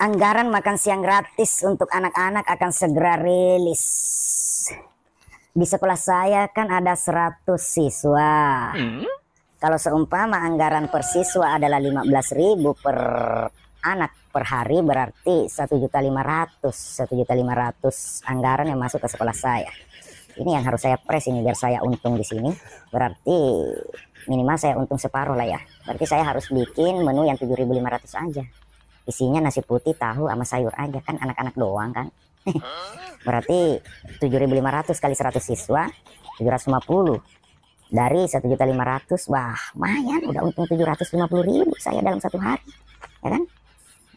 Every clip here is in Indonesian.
Anggaran makan siang gratis untuk anak-anak akan segera rilis. Di sekolah saya kan ada 100 siswa. Kalau seumpama anggaran per siswa adalah 15.000 per anak per hari, berarti 1.500.000 anggaran yang masuk ke sekolah saya. Ini yang harus saya press ini biar saya untung di sini. Berarti minimal saya untung separuh lah ya. Berarti saya harus bikin menu yang 7.500 aja. Isinya nasi putih, tahu sama sayur aja, kan anak-anak doang kan. Berarti 7.500 kali 100 siswa 750 dari 1.500.000. Wah, lumayan, udah untung 750.000 saya dalam satu hari, ya kan?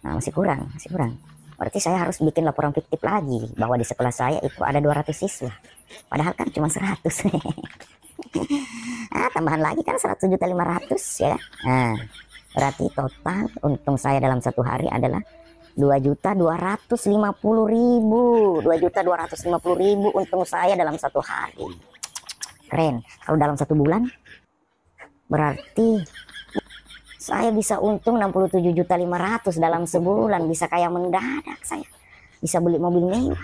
Nah, masih kurang. Berarti saya harus bikin laporan fiktif lagi bahwa di sekolah saya itu ada 200 siswa. Padahal kan cuma 100. Tambahan lagi kan 100.500.000 ya. Nah, berarti total untung saya dalam satu hari adalah 2.250.000. 2.250.000 untung saya dalam satu hari. Keren. Kalau dalam satu bulan berarti saya bisa untung 67.500.000 dalam sebulan. Bisa kayak mendadak saya. Bisa beli mobil mewah,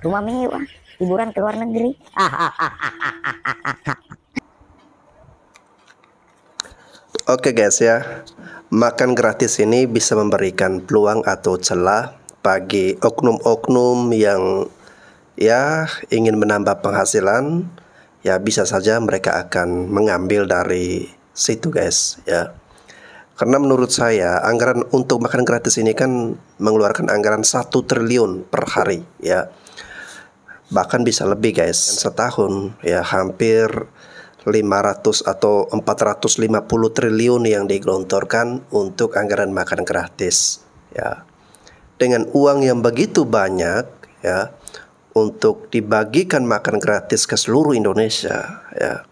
rumah mewah, liburan ke luar negeri. Oke guys ya, makan gratis ini bisa memberikan peluang atau celah bagi oknum-oknum yang ya ingin menambah penghasilan. Ya bisa saja mereka akan mengambil dari situ guys ya. Karena menurut saya anggaran untuk makan gratis ini kan mengeluarkan anggaran 1 triliun per hari ya. Bahkan bisa lebih guys, setahun ya hampir 500 atau 450 triliun yang digelontorkan untuk anggaran makan gratis ya. Dengan uang yang begitu banyak ya untuk dibagikan makan gratis ke seluruh Indonesia ya.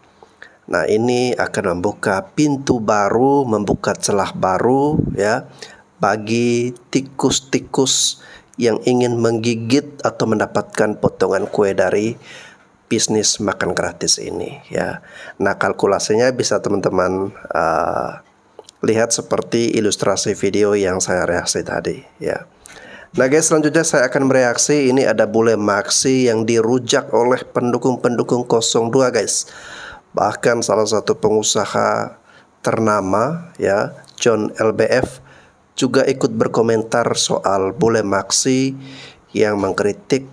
Nah, ini akan membuka pintu baru, membuka celah baru ya bagi tikus-tikus yang ingin menggigit atau mendapatkan potongan kue dari bisnis makan gratis ini ya. Nah, kalkulasinya bisa teman-teman lihat seperti ilustrasi video yang saya reaksi tadi ya. Nah guys, selanjutnya saya akan mereaksi. Ini ada bule Maxi yang dirujak oleh pendukung-pendukung 02 guys. Bahkan salah satu pengusaha ternama ya, John LBF juga ikut berkomentar soal bule Maxi yang mengkritik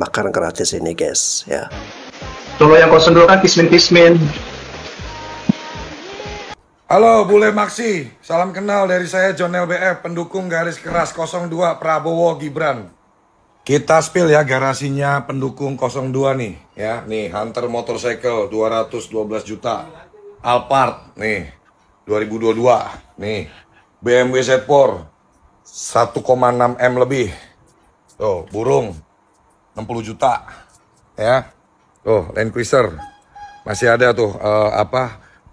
makan gratis ini guys ya. Kalau yang 02 kan kismin. Halo bule Maxi, salam kenal dari saya John LBF, pendukung garis keras 02 Prabowo Gibran. Kita spill ya garasinya pendukung 02 nih ya. Nih Hunter Motorcycle 212 juta, Alphard nih 2022 nih, BMW Z4 1,6 M lebih, tuh burung 60 juta ya. Tuh Land Cruiser masih ada tuh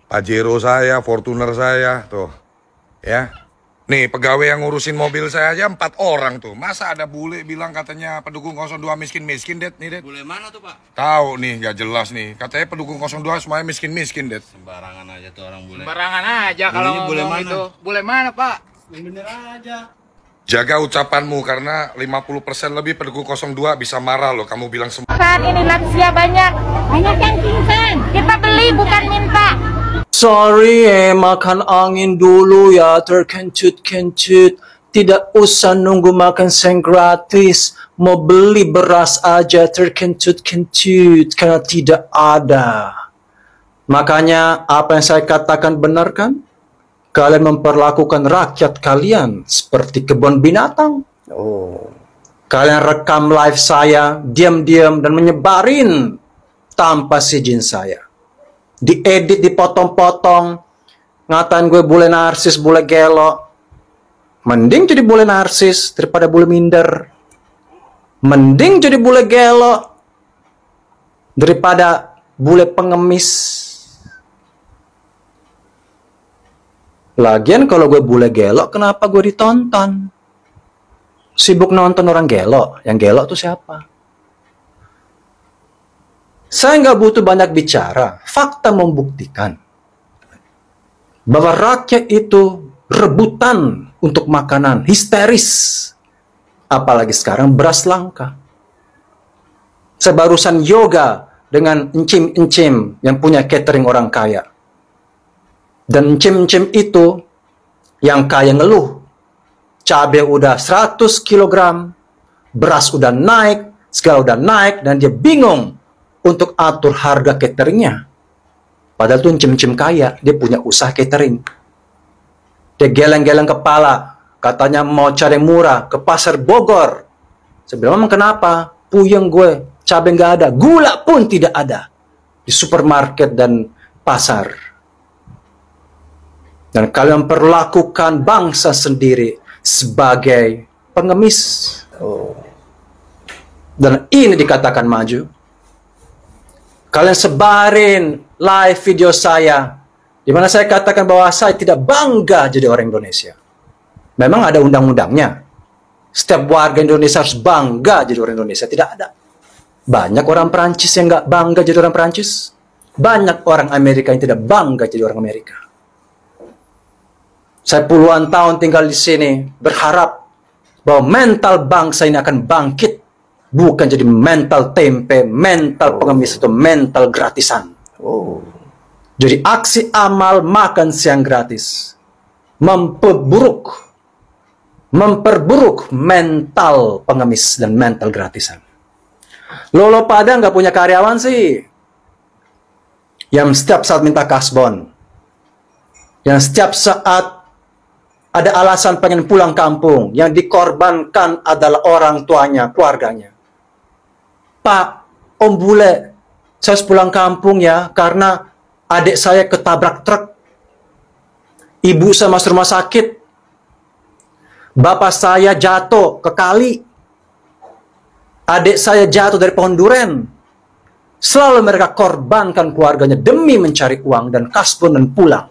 Pajero saya, Fortuner saya tuh ya. Nih pegawai yang ngurusin mobil saya aja 4 orang tuh. Masa ada bule bilang katanya pendukung 02 miskin-miskin, Det? Nih, Det. Bule mana tuh, Pak? Tahu nih, gak jelas nih. Katanya pendukung 02 semuanya miskin-miskin, Det. Sembarangan aja tuh orang bule. Sembarangan aja kalau ngomong itu. Bule mana, Pak? Yang bener aja. Jaga ucapanmu karena 50% lebih pendukung 02 bisa marah loh kamu bilang semua. Saat ini lansia banyak yang pingsan. Kita beli bukan minta. Sorry makan angin dulu ya, terkencut-kencut. Tidak usah nunggu makan siang gratis. Mau beli beras aja terkencut-kencut karena tidak ada. Makanya apa yang saya katakan benar kan? Kalian memperlakukan rakyat kalian seperti kebun binatang. Kalian rekam live saya diam-diam dan menyebarin tanpa izin saya. Diedit, dipotong-potong, ngatain gue bule narsis, bule gelo. Mending jadi bule narsis daripada bule minder. Mending jadi bule gelo daripada bule pengemis. Lagian kalau gue bule gelo, kenapa gue ditonton? Sibuk nonton orang gelo. Yang gelo tuh siapa? Saya nggak butuh banyak bicara. Fakta membuktikan bahwa rakyat itu rebutan untuk makanan, histeris. Apalagi sekarang beras langka. Saya barusan yoga dengan encim-encim yang punya catering orang kaya. Dan encim-encim itu yang kaya ngeluh. Cabai udah 100 kg, beras udah naik, segala udah naik, dan dia bingung untuk atur harga cateringnya. Padahal tuh encim-encim kaya, dia punya usaha catering. Dia geleng-geleng kepala, katanya mau cari murah ke pasar Bogor. Saya bilang, emang kenapa? Puyeng gue, cabai nggak ada, gula pun tidak ada di supermarket dan pasar. Dan kalian perlakukan bangsa sendiri sebagai pengemis. Dan ini dikatakan maju. Kalian sebarin live video saya, di mana saya katakan bahwa saya tidak bangga jadi orang Indonesia. Memang ada undang-undangnya. Setiap warga Indonesia harus bangga jadi orang Indonesia. Tidak ada. Banyak orang Perancis yang nggak bangga jadi orang Perancis. Banyak orang Amerika yang tidak bangga jadi orang Amerika. Saya puluhan tahun tinggal di sini, berharap bahwa mental bangsa ini akan bangkit. Bukan jadi mental tempe, mental pengemis, atau mental gratisan. Jadi aksi amal makan siang gratis memperburuk mental pengemis dan mental gratisan. Lo pada nggak punya karyawan sih, yang setiap saat minta kasbon, yang setiap saat ada alasan pengen pulang kampung, yang dikorbankan adalah orang tuanya, keluarganya. Pak, Om Bule, saya harus pulang kampung ya, karena adik saya ketabrak truk. Ibu saya masuk rumah sakit. Bapak saya jatuh ke kali. Adik saya jatuh dari pohon duren. Selalu mereka korbankan keluarganya demi mencari uang dan kasbon dan pulang.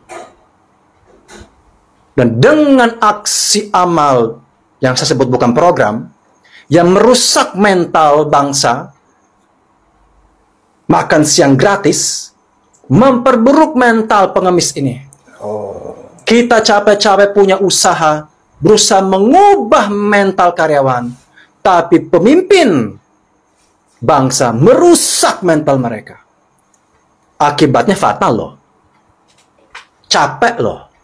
Dan dengan aksi amal yang saya sebut bukan program, yang merusak mental bangsa, makan siang gratis, memperburuk mental pengemis ini. Kita capek-capek punya usaha, berusaha mengubah mental karyawan, tapi pemimpin bangsa merusak mental mereka. Akibatnya fatal loh. Capek loh.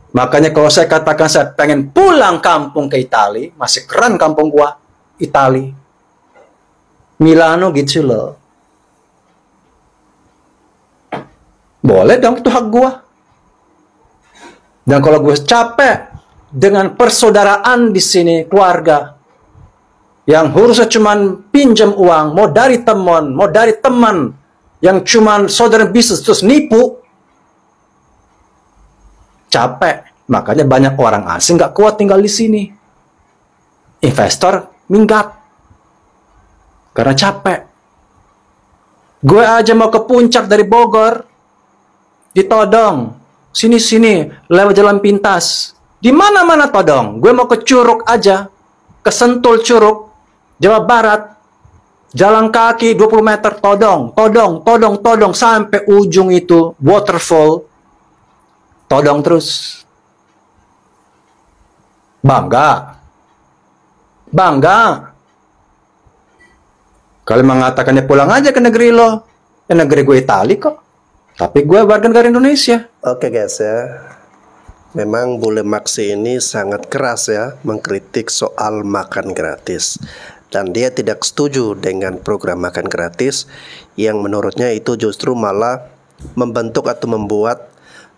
Makanya kalau saya katakan saya pengen pulang kampung ke Itali, masih keren kampung gua, Itali. Milano gitu loh. Boleh dong, itu hak gua. Dan kalau gue capek dengan persaudaraan di sini, keluarga, yang harusnya cuman pinjam uang, mau dari teman, yang cuman saudara bisnis terus nipu, capek. Makanya banyak orang asing nggak kuat tinggal di sini. Investor minggat karena capek. Gue aja mau ke puncak dari Bogor, ditodong, sini lewat jalan pintas, di mana-mana todong. Gue mau ke Curug aja, ke Sentul Curug, Jawa Barat, jalan kaki 20 meter todong sampai ujung itu waterfall, todong terus. Bangga. Kalau mengatakannya pulang aja ke negeri lo, ke negeri gue Itali kok. Tapi gue warga negara Indonesia. Oke guys ya, memang Bule Maksi ini sangat keras ya mengkritik soal makan gratis. Dan dia tidak setuju dengan program makan gratis yang menurutnya itu justru malah membentuk atau membuat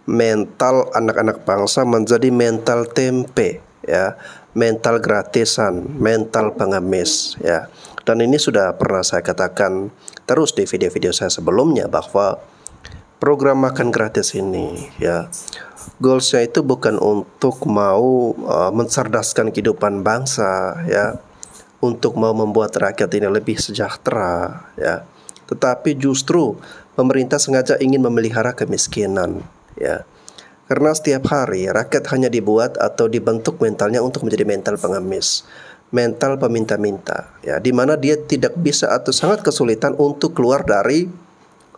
mental anak-anak bangsa menjadi mental tempe ya, mental gratisan, mental pengemis ya. Dan ini sudah pernah saya katakan terus di video-video saya sebelumnya bahwa program makan gratis ini ya, goalsnya itu bukan untuk mau mencerdaskan kehidupan bangsa ya, untuk mau membuat rakyat ini lebih sejahtera ya, tetapi justru pemerintah sengaja ingin memelihara kemiskinan ya, karena setiap hari rakyat hanya dibuat atau dibentuk mentalnya untuk menjadi mental pengemis, mental peminta-minta ya, di mana dia tidak bisa atau sangat kesulitan untuk keluar dari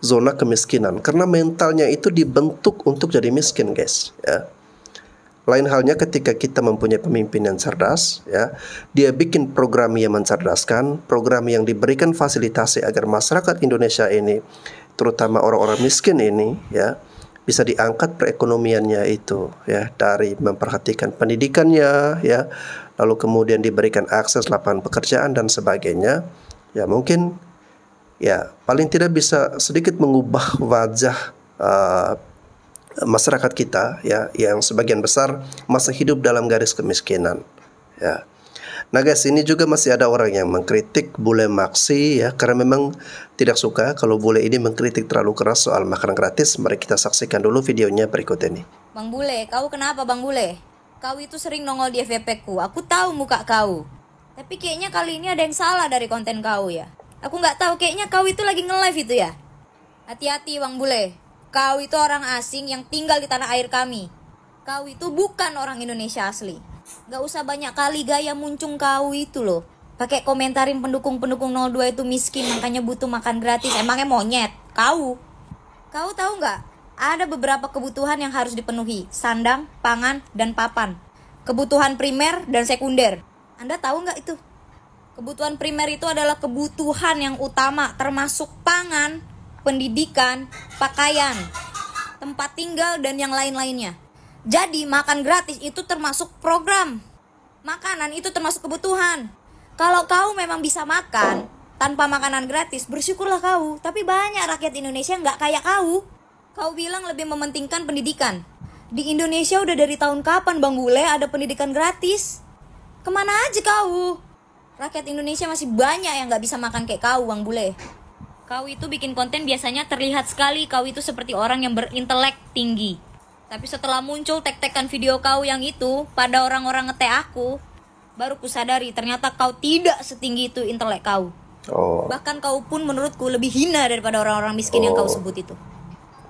zona kemiskinan karena mentalnya itu dibentuk untuk jadi miskin guys ya. Lain halnya ketika kita mempunyai pemimpin yang cerdas, ya, dia bikin program yang mencerdaskan, program yang diberikan fasilitasi agar masyarakat Indonesia ini, terutama orang-orang miskin ini, ya, bisa diangkat perekonomiannya itu, ya, dari memperhatikan pendidikannya, ya, lalu kemudian diberikan akses lapangan pekerjaan dan sebagainya, ya mungkin, ya paling tidak bisa sedikit mengubah wajah masyarakat kita, ya, yang sebagian besar masih hidup dalam garis kemiskinan, ya. Nah guys, ini juga masih ada orang yang mengkritik bule Maksi, ya, karena memang tidak suka kalau bule ini mengkritik terlalu keras soal makanan gratis. Mari kita saksikan dulu videonya berikut ini. Bang Bule, kau kenapa Bang Bule? Kau itu sering nongol di FYP ku, aku tahu muka kau. Tapi kayaknya kali ini ada yang salah dari konten kau ya. Aku nggak tahu, kayaknya kau itu lagi nge-live itu ya. Hati-hati Bang Bule. Kau itu orang asing yang tinggal di tanah air kami. Kau itu bukan orang Indonesia asli. Gak usah banyak kali gaya muncung kau itu loh. Pakai komentarin pendukung-pendukung 02 itu miskin, makanya butuh makan gratis. Emangnya monyet? Kau tahu gak? Ada beberapa kebutuhan yang harus dipenuhi. Sandang, pangan, dan papan. Kebutuhan primer dan sekunder. Anda tahu gak itu? Kebutuhan primer itu adalah kebutuhan yang utama, termasuk pangan, pendidikan, pakaian, tempat tinggal, dan yang lain-lainnya. Jadi makan gratis itu termasuk program. Makanan itu termasuk kebutuhan. Kalau kau memang bisa makan tanpa makanan gratis, bersyukurlah kau. Tapi banyak rakyat Indonesia nggak kayak kau. Kau bilang lebih mementingkan pendidikan. Di Indonesia udah dari tahun kapan Bang Bule ada pendidikan gratis? Kemana aja kau? Rakyat Indonesia masih banyak yang nggak bisa makan kayak kau Bang Bule. Kau itu bikin konten biasanya terlihat sekali kau itu seperti orang yang berintelek tinggi. Tapi setelah muncul tek-tekan video kau yang itu pada orang-orang nge-tag aku, baru kusadari ternyata kau tidak setinggi itu intelek kau. Bahkan kau pun menurutku lebih hina daripada orang-orang miskin yang kau sebut itu.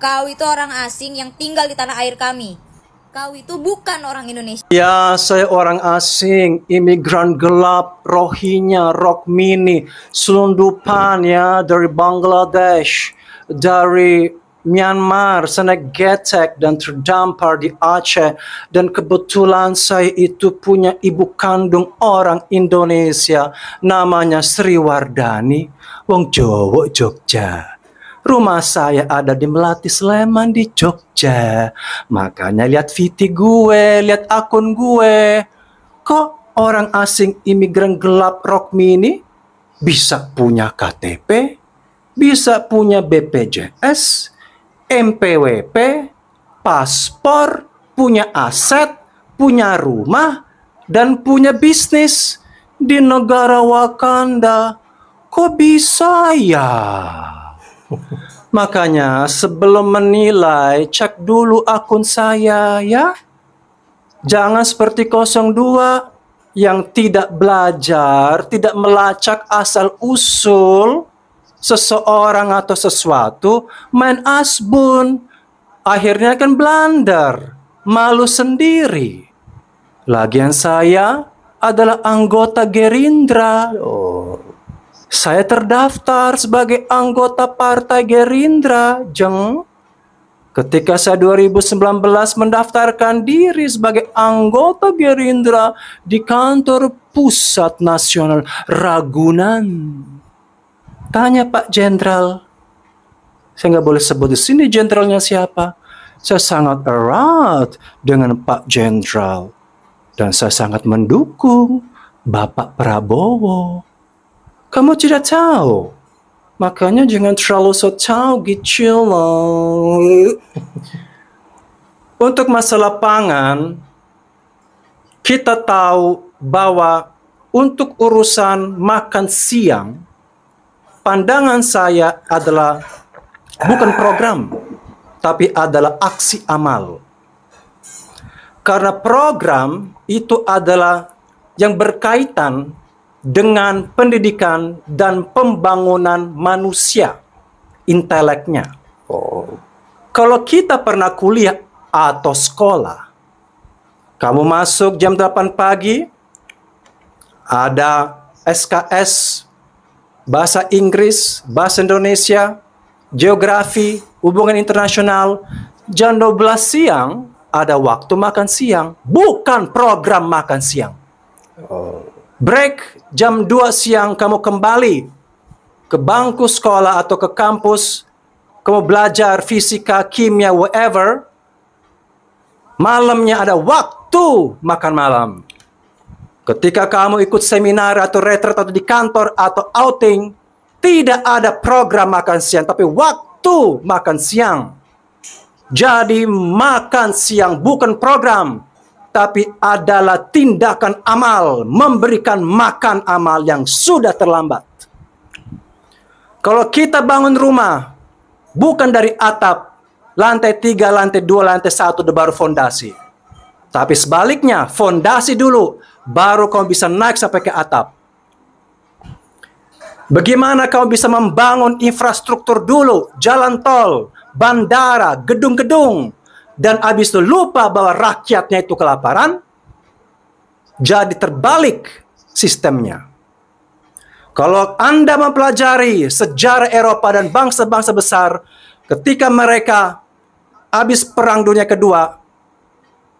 Kau itu orang asing yang tinggal di tanah air kami. Kau itu bukan orang Indonesia. Ya, saya orang asing, imigran gelap, Rohingya, Rohmini, selundupan ya, dari Bangladesh, dari Myanmar, sana getek dan terdampar di Aceh. Dan kebetulan saya itu punya ibu kandung orang Indonesia, namanya Sri Wardani, wong Jawa Jogja. Rumah saya ada di Melati Sleman di Jogja. Makanya lihat VT gue, lihat akun gue. Kok orang asing imigran gelap Rohmini bisa punya KTP, bisa punya BPJS, MPWP, paspor, punya aset, punya rumah, dan punya bisnis di negara Wakanda. Kok bisa ya? Makanya sebelum menilai, cek dulu akun saya ya. Jangan seperti 02 yang tidak belajar, tidak melacak asal usul seseorang atau sesuatu, main asbun. Akhirnya kan blunder, malu sendiri. Lagian saya adalah anggota Gerindra. Saya terdaftar sebagai anggota Partai Gerindra, jeng. Ketika saya 2019 mendaftarkan diri sebagai anggota Gerindra di kantor pusat nasional Ragunan. Tanya Pak Jenderal. Saya nggak boleh sebut di sini jenderalnya siapa. Saya sangat erat dengan Pak Jenderal. Dan saya sangat mendukung Bapak Prabowo. Kamu tidak tahu. Makanya jangan terlalu so tahu gitu loh. Untuk masalah pangan, kita tahu bahwa untuk urusan makan siang, pandangan saya adalah bukan program, tapi adalah aksi amal. Karena program itu adalah yang berkaitan dengan pendidikan dan pembangunan manusia, inteleknya. Kalau kita pernah kuliah atau sekolah, kamu masuk jam 8 pagi, ada SKS, bahasa Inggris, bahasa Indonesia, geografi, hubungan internasional, jam 12 siang, ada waktu makan siang, bukan program makan siang. Break jam 2 siang kamu kembali ke bangku sekolah atau ke kampus, kamu belajar fisika, kimia, whatever. Malamnya ada waktu makan malam. Ketika kamu ikut seminar atau retret atau di kantor atau outing, tidak ada program makan siang, tapi waktu makan siang. Jadi makan siang bukan program, tapi adalah tindakan amal, memberikan makan amal yang sudah terlambat. Kalau kita bangun rumah, bukan dari atap, lantai 3, lantai 2, lantai 1, baru fondasi. Tapi sebaliknya, fondasi dulu, baru kamu bisa naik sampai ke atap. Bagaimana kamu bisa membangun infrastruktur dulu, jalan tol, bandara, gedung-gedung, dan habis itu lupa bahwa rakyatnya itu kelaparan? Jadi terbalik sistemnya. Kalau Anda mempelajari sejarah Eropa dan bangsa-bangsa besar, ketika mereka habis Perang Dunia Kedua,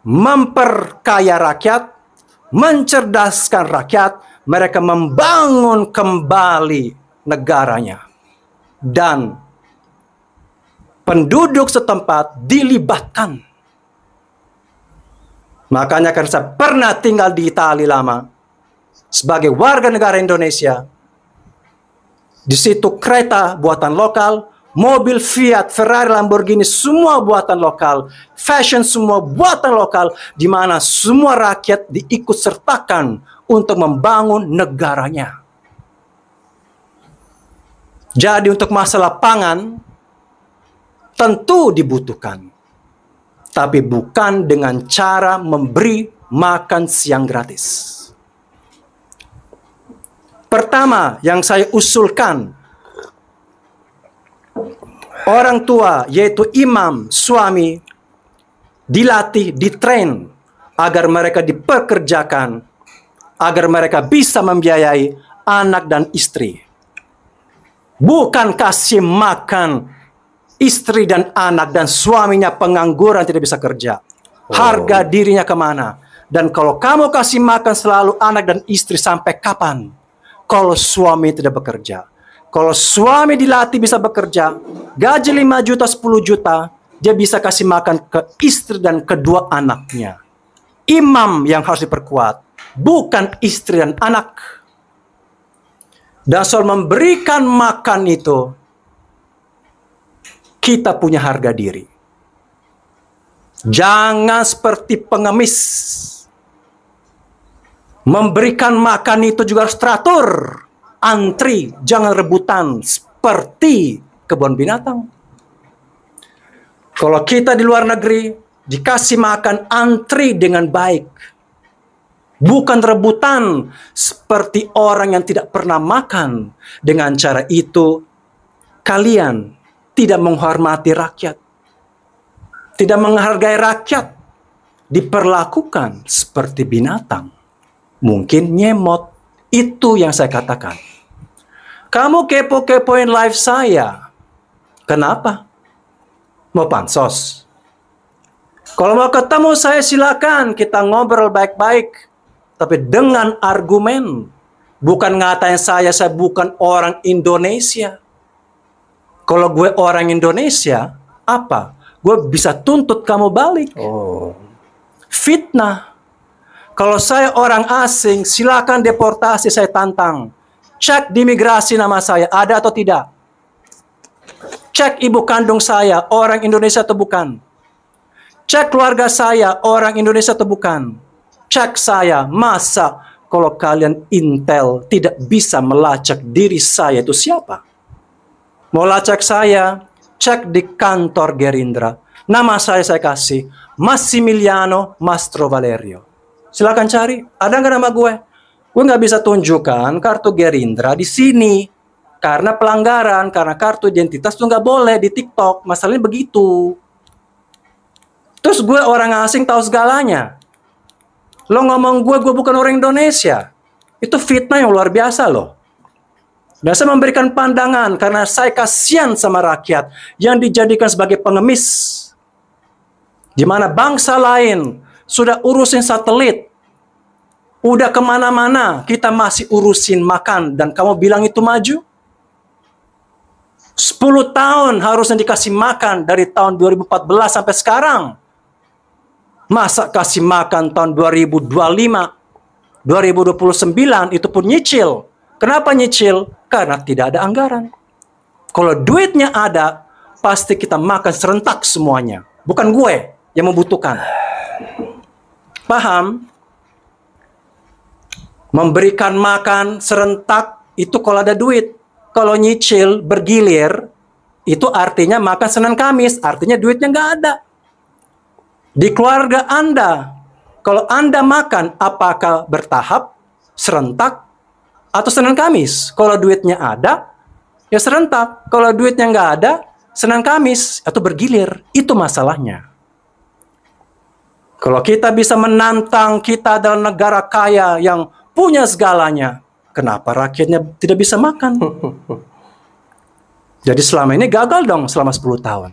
memperkaya rakyat, mencerdaskan rakyat, mereka membangun kembali negaranya. Dan penduduk setempat dilibatkan. Makanya karena saya pernah tinggal di Italia lama, sebagai warga negara Indonesia, di situ kereta buatan lokal, mobil Fiat, Ferrari, Lamborghini, semua buatan lokal, fashion semua buatan lokal, di mana semua rakyat diikut sertakan untuk membangun negaranya. Jadi untuk masalah pangan, tentu dibutuhkan, tapi bukan dengan cara memberi makan siang gratis. Pertama yang saya usulkan, orang tua yaitu imam, suami, dilatih, ditrain agar mereka dipekerjakan, agar mereka bisa membiayai anak dan istri. Bukan kasih makan istri dan anak dan suaminya pengangguran tidak bisa kerja. Harga dirinya kemana? Dan kalau kamu kasih makan selalu anak dan istri sampai kapan? Kalau suami tidak bekerja. Kalau suami dilatih bisa bekerja, gaji 5 juta, 10 juta, dia bisa kasih makan ke istri dan kedua anaknya. Imam yang harus diperkuat, bukan istri dan anak. Dan soal memberikan makan itu, kita punya harga diri. Jangan seperti pengemis. Memberikan makan itu juga harus teratur. Antri, jangan rebutan seperti kebun binatang. Kalau kita di luar negeri, dikasih makan, antri dengan baik. Bukan rebutan seperti orang yang tidak pernah makan. Dengan cara itu, kalian tidak menghormati rakyat. Tidak menghargai rakyat. Diperlakukan seperti binatang. Mungkin nyemot. Itu yang saya katakan. Kamu kepo-kepoin live saya. Kenapa? Mau pansos? Kalau mau ketemu saya silakan. Kita ngobrol baik-baik. Tapi dengan argumen. Bukan ngatain saya bukan orang Indonesia. Kalau gue orang Indonesia, apa? Gue bisa tuntut kamu balik. Fitnah. Kalau saya orang asing, silakan deportasi, saya tantang. Cek di imigrasi nama saya, ada atau tidak. Cek ibu kandung saya, orang Indonesia atau bukan. Cek keluarga saya, orang Indonesia atau bukan. Cek saya, masa kalau kalian intel tidak bisa melacak diri saya itu siapa? Mau lacak saya, cek di kantor Gerindra. Nama saya kasih, Massimiliano Mastro Valerio. Silakan cari, ada nggak nama gue? Gue nggak bisa tunjukkan kartu Gerindra di sini. Karena pelanggaran, karena kartu identitas tuh nggak boleh di TikTok. Masalahnya begitu. Terus gue orang asing tahu segalanya. Lo ngomong gue bukan orang Indonesia. Itu fitnah yang luar biasa loh. Dan saya memberikan pandangan karena saya kasihan sama rakyat yang dijadikan sebagai pengemis. Di mana bangsa lain sudah urusin satelit, udah kemana-mana, kita masih urusin makan, dan kamu bilang itu maju? 10 tahun harusnya dikasih makan dari tahun 2014 sampai sekarang. Masa kasih makan tahun 2025, 2029 itu pun nyicil. Kenapa nyicil? Karena tidak ada anggaran. Kalau duitnya ada, pasti kita makan serentak semuanya. Bukan gue yang membutuhkan. Paham? Memberikan makan serentak itu kalau ada duit. Kalau nyicil bergilir, itu artinya makan Senin Kamis, artinya duitnya nggak ada. Di keluarga Anda, kalau Anda makan, apakah bertahap, serentak, atau Senin Kamis? Kalau duitnya ada, ya serentak. Kalau duitnya nggak ada, Senin Kamis, atau bergilir. Itu masalahnya. Kalau kita bisa menantang, kita adalah negara kaya yang punya segalanya, kenapa rakyatnya tidak bisa makan? Jadi selama ini gagal dong selama 10 tahun.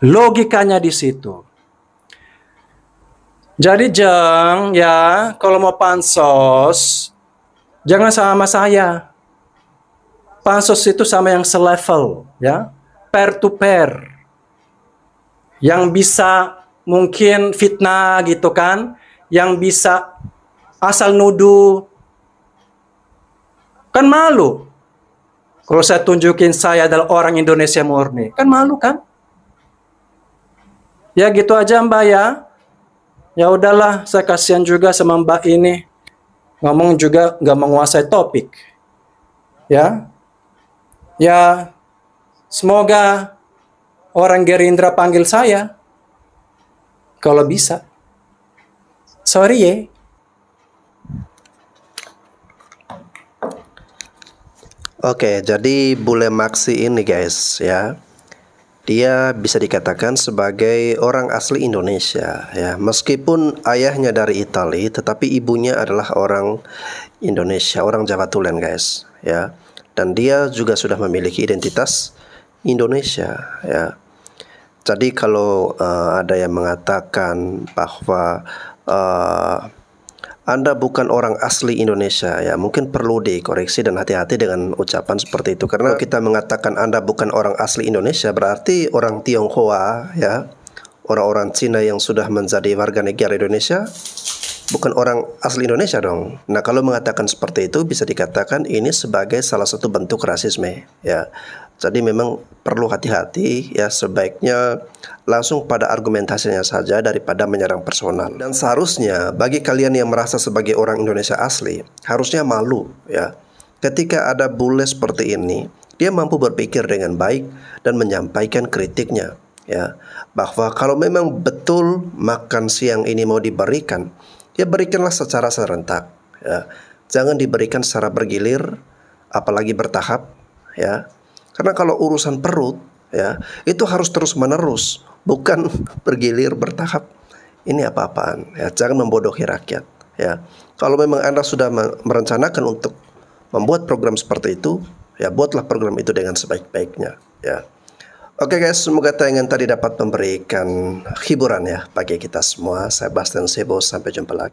Logikanya di situ. Jadi Jeng, ya, kalau mau pansos, jangan sama saya. Pansos itu sama yang selevel, ya, pair to pair. Yang bisa mungkin fitnah gitu kan, yang bisa asal nuduh. Kan malu. Kalau saya tunjukin saya adalah orang Indonesia murni. Kan malu kan? Ya gitu aja Mbak ya. Ya udahlah, saya kasihan juga sama Mbak ini. Ngomong juga nggak menguasai topik. Ya. Ya, semoga orang Gerindra panggil saya. Kalau bisa. Sorry ya. Oke, jadi bule Maksi ini guys ya, dia bisa dikatakan sebagai orang asli Indonesia ya. Meskipun ayahnya dari Italia, tetapi ibunya adalah orang Indonesia, orang Jawa Tulen guys ya. Dan dia juga sudah memiliki identitas Indonesia ya. Jadi kalau ada yang mengatakan bahwa Anda bukan orang asli Indonesia ya, mungkin perlu dikoreksi dan hati-hati dengan ucapan seperti itu. Karena kita mengatakan Anda bukan orang asli Indonesia, berarti orang Tionghoa ya, orang-orang Cina yang sudah menjadi warga negara Indonesia bukan orang asli Indonesia dong. Nah, kalau mengatakan seperti itu bisa dikatakan ini sebagai salah satu bentuk rasisme ya. Jadi memang perlu hati-hati ya, sebaiknya langsung pada argumentasinya saja daripada menyerang personal. Dan seharusnya bagi kalian yang merasa sebagai orang Indonesia asli, harusnya malu ya. Ketika ada bule seperti ini, dia mampu berpikir dengan baik dan menyampaikan kritiknya ya. Bahwa kalau memang betul makan siang ini mau diberikan, ya berikanlah secara serentak ya. Jangan diberikan secara bergilir, apalagi bertahap ya. Karena kalau urusan perut ya, itu harus terus-menerus, bukan bergilir bertahap. Ini apa-apaan ya, jangan membodohi rakyat ya. Kalau memang Anda sudah merencanakan untuk membuat program seperti itu, ya buatlah program itu dengan sebaik-baiknya ya. Oke guys, semoga tayangan tadi dapat memberikan hiburan ya bagi kita semua. Saya Bastian Sebo, sampai jumpa lagi.